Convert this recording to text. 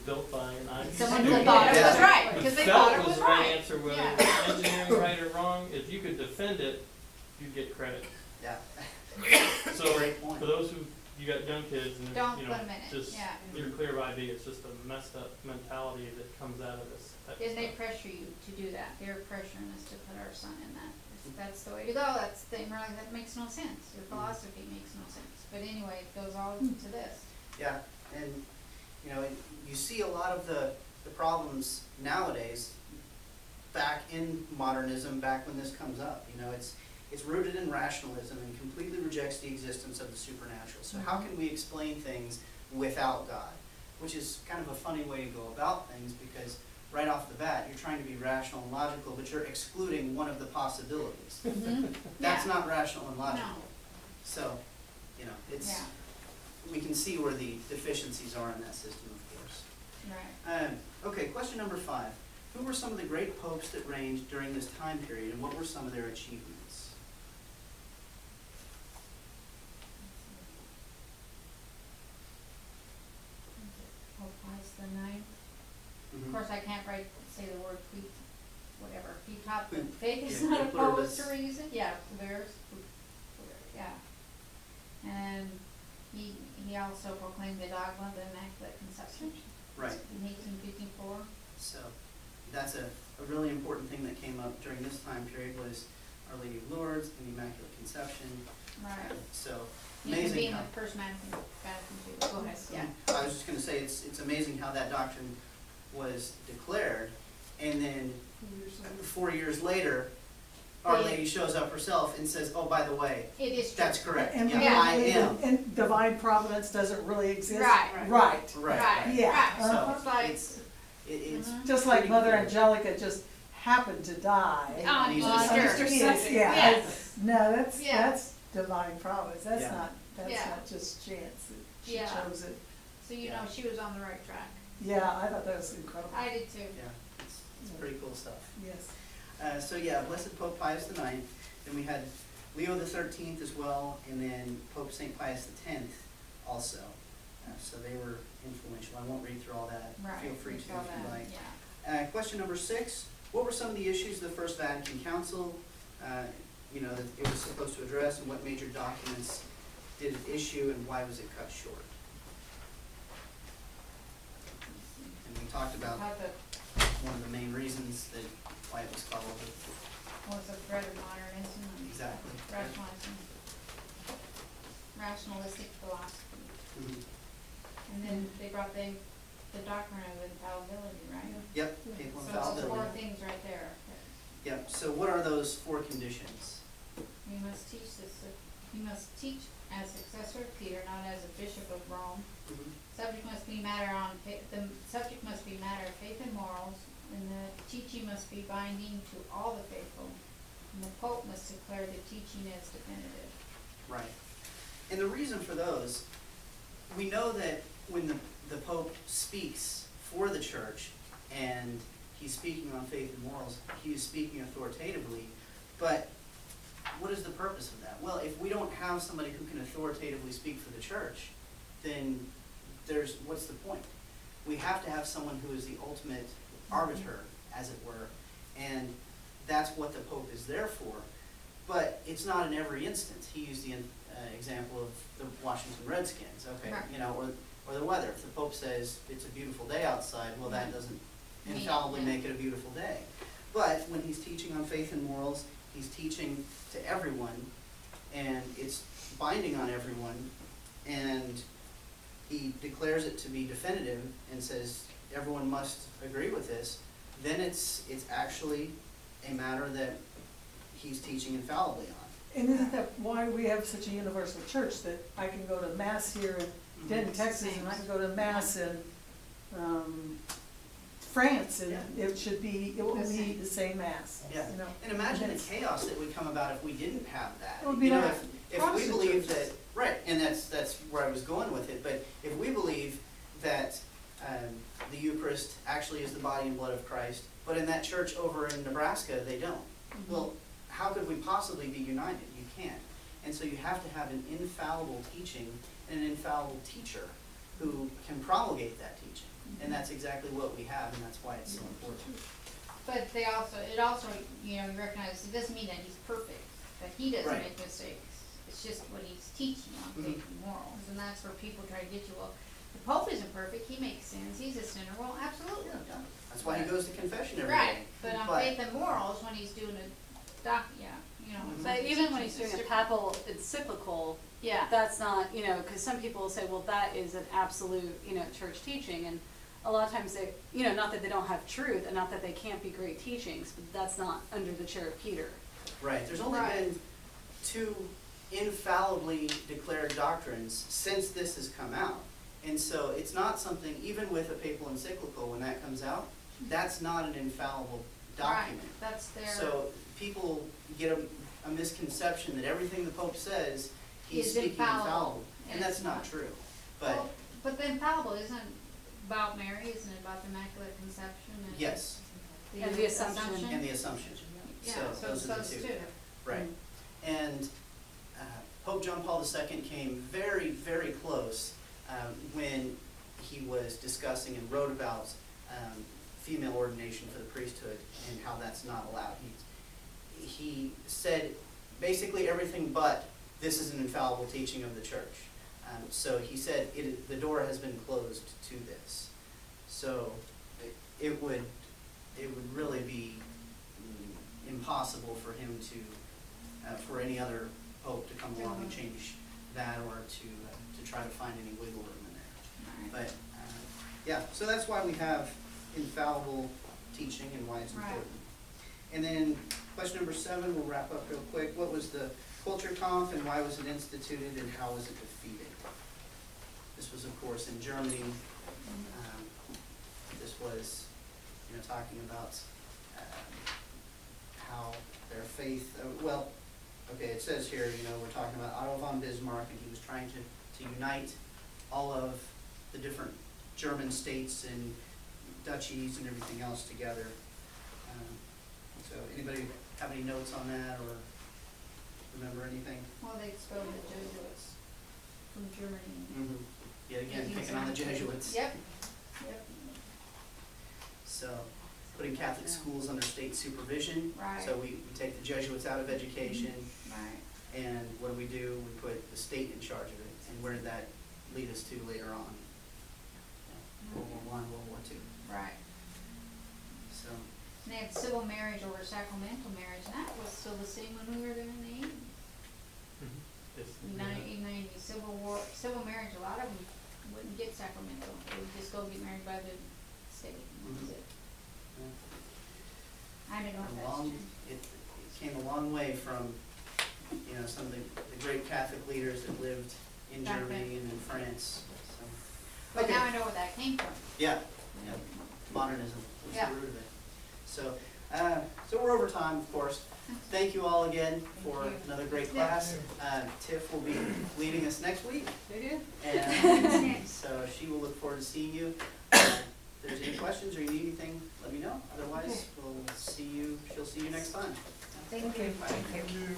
built by an IT Someone student. thought it was Yeah. right, Who because they felt thought it was the right right. answer, whether Yeah. it was engineering right or wrong, if you could defend it, you'd get credit. Yeah. So, Great point. for those who, you got young kids and, Don't you put know, 'em in it, just, yeah. you're clear of ID, it's just a messed up mentality that comes out of this type of And they stuff. pressure you to do that, they're pressuring us to put our son in that. That's the way to go, that's the, really, that makes no sense, your philosophy makes no sense. But anyway, it goes all to this. Yeah, and, you know, you see a lot of the problems nowadays back in modernism, back when this comes up. You know, it's rooted in rationalism and completely rejects the existence of the supernatural. So how can we explain things without God? Which is kind of a funny way to go about things, because right off the bat, you're trying to be rational and logical, but you're excluding one of the possibilities. That's not rational and logical. No. So, you know, it's, Yeah, we can see where the deficiencies are in that system, of course. right. Okay, question number 5. Who were some of the great popes that reigned during this time period, and what were some of their achievements? Pope Pius the Ninth. Of course, I can't say the word whatever. He taught the faith is Yeah, not a poet pluribus. to reason. Yeah, there's, yeah. And he also proclaimed the dogma of the Immaculate Conception. Right. In 1854. So that's a really important thing that came up during this time period was Our Lady of Lourdes and the Immaculate Conception. Right. So Even amazing being how, the first Vatican II. Go ahead, yeah. I was just going to say it's amazing how that doctrine was declared, and then 4 years later, Our They- Lady shows up herself and says, "Oh, by the way, It is true. that's correct. And Yeah, Yeah. I am." And divine providence doesn't really exist. Right. Right. Right, Yeah. right. So It's like, it's Mhm. Just like pretty Mother cool. Angelica just happened to die. on Easter Easter. Sunday. Yes, yeah. Yes. No, that's Yeah. that's divine providence. That's Yeah. not Yeah. just chance. She Yeah. chose it. So you know, she was on the right track. Yeah, I thought that was incredible. I did too. Yeah, it's pretty cool stuff. Yes. So yeah, Blessed Pope Pius IX. Then we had Leo XIII as well, and then Pope St. Pius X also. So they were influential. I won't read through all that. Right. Feel free to if we saw you that, like. Yeah. Question number 6. What were some of the issues the First Vatican Council, that it was supposed to address, and what major documents did it issue, and why was it cut short? And we talked about How the, one of the main reasons that why it was called was the threat of modernism and exactly. rationalism, rationalistic philosophy. Mhm. And then they brought the doctrine of infallibility, right? Yep, papal So it's 4 infallibility. things right there. Yep, so what are those 4 conditions? You must teach as successor of Peter, not as a bishop of Rome. Mhm. Subject must be the subject must be matter of faith and morals, and the teaching must be binding to all the faithful. And the Pope must declare the teaching as definitive. Right. And the reason for those, we know that when the Pope speaks for the church and he's speaking on faith and morals, he is speaking authoritatively, but what is the purpose of that? Well, if we don't have somebody who can authoritatively speak for the church, then what's the point? We have to have someone who is the ultimate arbiter, as it were, and that's what the Pope is there for. But it's not in every instance. He used the example of the Washington Redskins, okay, Right. or the weather. If the Pope says it's a beautiful day outside, well, that doesn't infallibly Yeah. make it a beautiful day. But when he's teaching on faith and morals, he's teaching to everyone, and it's binding on everyone, and he declares it to be definitive and says everyone must agree with this, then it's actually a matter that he's teaching infallibly on. And isn't that why we have such a universal church, that I can go to mass here in Denton, Texas, and I can go to mass in France, and it will be the same mass. Yeah. You know? And imagine the It's- chaos that would come about if we didn't have that. It would be You know, like if we Protestant believe that, churches. right, and that's where I was going with it, but if we believe that the Eucharist actually is the body and blood of Christ, but in that church over in Nebraska, they don't. Well, how could we possibly be united? You can't. And so you have to have an infallible teaching and an infallible teacher who can promulgate that teaching. And that's exactly what we have, and that's why it's so important. But it also, you recognize, it doesn't mean that he's perfect, that he doesn't Right. make mistakes. It's just what he's teaching on Mhm. faith and morals, and that's where people try to get you, well, the Pope isn't perfect, he makes sins, he's a sinner, well, absolutely. That's why he goes to confession every day. Right, but on faith and morals, when he's doing a Mhm. But even when he's doing a papal encyclical, Yeah. that's not, because some people will say, well, that is an absolute, church teaching, and a lot of times they, not that they don't have truth, and not that they can't be great teachings, but that's not under the chair of Peter. Right, there's only Right. been 2 infallibly declared doctrines since this has come out. And so it's not something, even with a papal encyclical, when that comes out, that's not an infallible document. Right, that's their. So people get a misconception that everything the Pope says, he's Is speaking infallible, infallible. and And that's it's not not. true. But Well, but the infallible isn't about Mary, isn't it about the Immaculate Conception? And yes, And the Assumption. and the Assumption. Yeah, So so those are the it's 2. two. Right. And Pope John Paul II came very, very close when he was discussing and wrote about female ordination for the priesthood and how that's not allowed. He said basically everything but this is an infallible teaching of the church. So he said the door has been closed to this. So it would really be impossible for him to, for any other pope to come along and change that or to try to find any wiggle room in there. Right. But, yeah, so that's why we have infallible teaching and why it's Right. important. And then question number 7, we'll wrap up real quick. What was the Culture Conf and why was it instituted and how was it defeated? This was, of course, in Germany. This was, talking about how their faith, it says here, we're talking about Otto von Bismarck, and he was trying to unite all of the different German states and duchies and everything else together. So anybody have any notes on that or remember anything? Well, they expelled the Jesuits from Germany. Yet again, picking on the Jesuits. Yep. So, putting Catholic schools under state supervision. Right. So we take the Jesuits out of education, Right. and what do? We put the state in charge of it. And where did that lead us to later on? World War I, World War II. Right. So, And they had civil marriage over sacramental marriage, and that was still the same when we were there in the 80s. In 1990, civil marriage, a lot of them wouldn't get sacramental. They would just go get married by the state. And that was it. yeah. I don't know if that's true. It came a long way from, some of the great Catholic leaders that lived in Back Germany then. and in France. So, But okay. now I know where that came from. Yeah, modernism was Yeah. the root of it. So, so we're over time, of course. Thank you all again for you. another great class. Tiff will be leading us next week, They do? and so she will look forward to seeing you. If there's any questions or you need anything, let me know. Otherwise, she'll see you next time. Thank you. Okay, thank you.